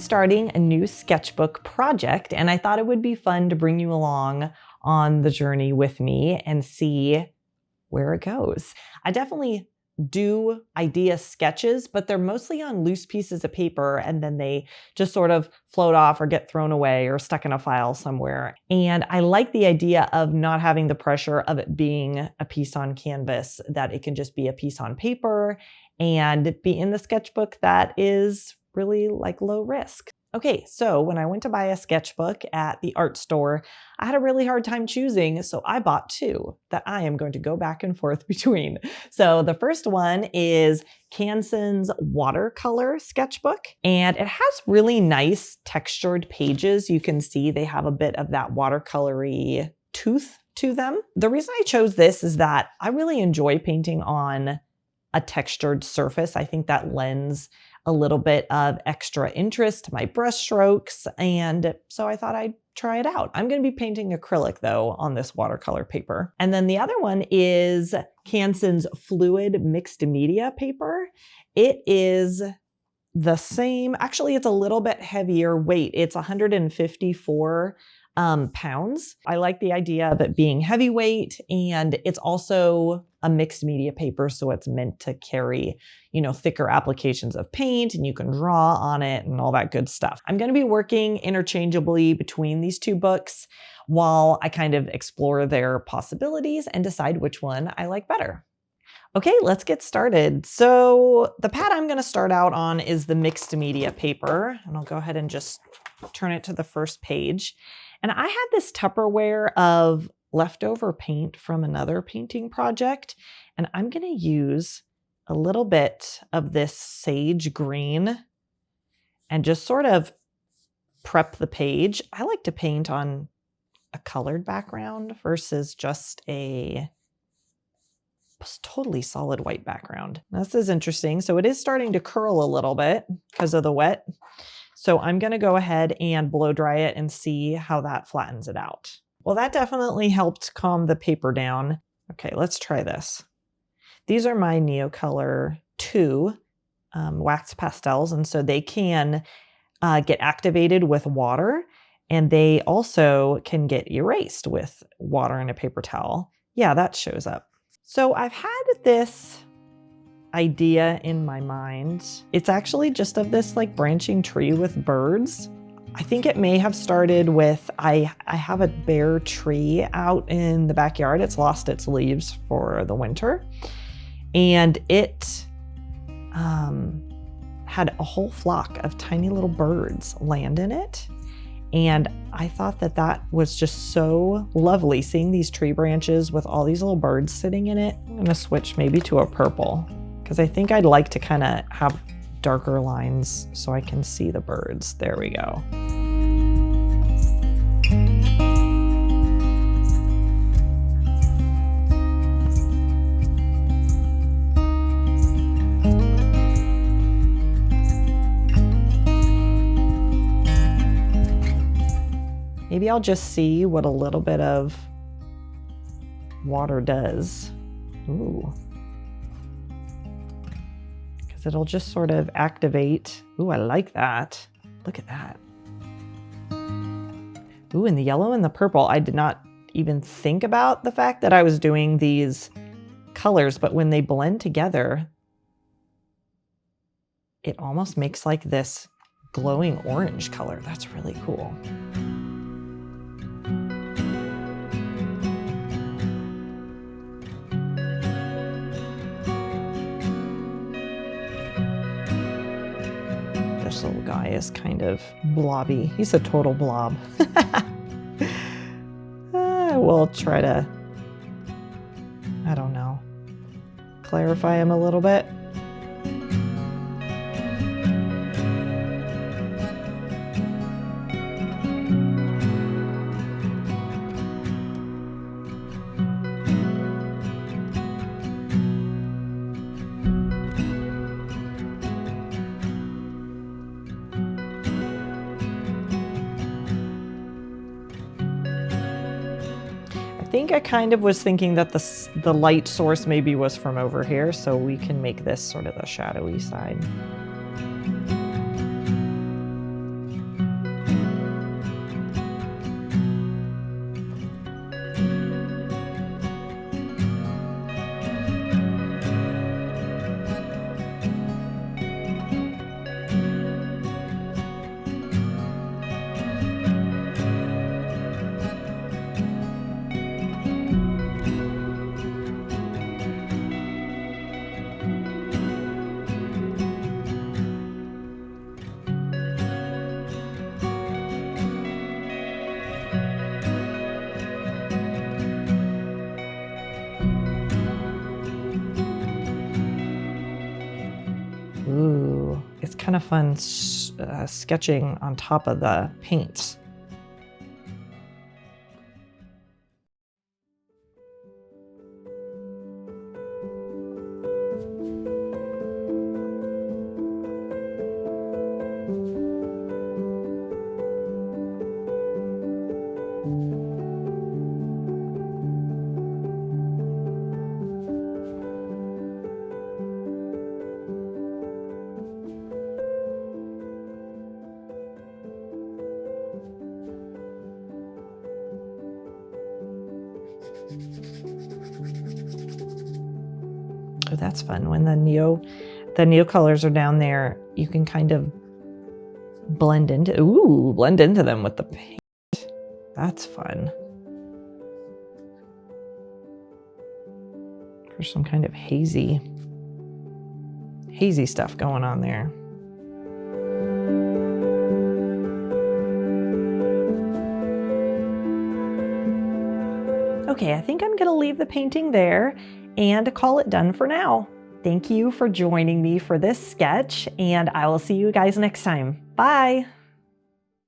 starting a new sketchbook project, and I thought it would be fun to bring you along on the journey with me and see where it goes. I definitely do idea sketches, but they're mostly on loose pieces of paper, and then they just sort of float off or get thrown away or stuck in a file somewhere. And I like the idea of not having the pressure of it being a piece on canvas, that it can just be a piece on paper and be in the sketchbook that is really like low risk. Okay, so when I went to buy a sketchbook at the art store, I had a really hard time choosing, so I bought two that I am going to go back and forth between. So the first one is Canson's watercolor sketchbook, and it has really nice textured pages. You can see they have a bit of that watercolory tooth to them. The reason I chose this is that I really enjoy painting on a textured surface. I think that lends a little bit of extra interest to my brush strokes, and so I thought I'd try it out. I'm going to be painting acrylic though on this watercolor paper. And then the other one is Canson's fluid mixed media paper. It is the same, actually it's a little bit heavier weight. It's 154 pounds. I like the idea of it being heavyweight, and it's also a mixed media paper, so it's meant to carry, thicker applications of paint, and you can draw on it and all that good stuff. I'm going to be working interchangeably between these two books while I kind of explore their possibilities and decide which one I like better. Okay, let's get started. So the pad I'm going to start out on is the mixed media paper, and I'll go ahead and just turn it to the first page. And I had this Tupperware of leftover paint from another painting project, and I'm going to use a little bit of this sage green and just sort of prep the page. I like to paint on a colored background versus just a totally solid white background. This is interesting. So it is starting to curl a little bit because of the wet. So I'm going to go ahead and blow dry it and see how that flattens it out. Well, that definitely helped calm the paper down. Okay, let's try this. These are my Neocolor 2 wax pastels, and so they can get activated with water, and they also can get erased with water in a paper towel. Yeah, that shows up. So I've had this idea in my mind. It's actually just of this like branching tree with birds. I think it may have started with, I have a bare tree out in the backyard. It's lost its leaves for the winter, and it had a whole flock of tiny little birds land in it. And I thought that that was just so lovely, seeing these tree branches with all these little birds sitting in it. I'm gonna switch maybe to a purple, because I think I'd like to kind of have darker lines so I can see the birds. There we go. Maybe I'll just see what a little bit of water does. Ooh. Because it'll just sort of activate. Ooh, I like that. Look at that. Ooh, and the yellow and the purple. I did not even think about the fact that I was doing these colors, but when they blend together, it almost makes like this glowing orange color. That's really cool. This little guy is kind of blobby. He's a total blob. We'll try to, I don't know, clarify him a little bit. I think I kind of was thinking that the light source maybe was from over here, so we can make this sort of the shadowy side. kind of fun sketching on top of the paints. Oh, that's fun. When the neo colors are down there, you can kind of blend into them with the paint. That's fun. There's some kind of hazy stuff going on there. Okay, I think I'm gonna leave the painting there and call it done for now. Thank you for joining me for this sketch, and I will see you guys next time. Bye!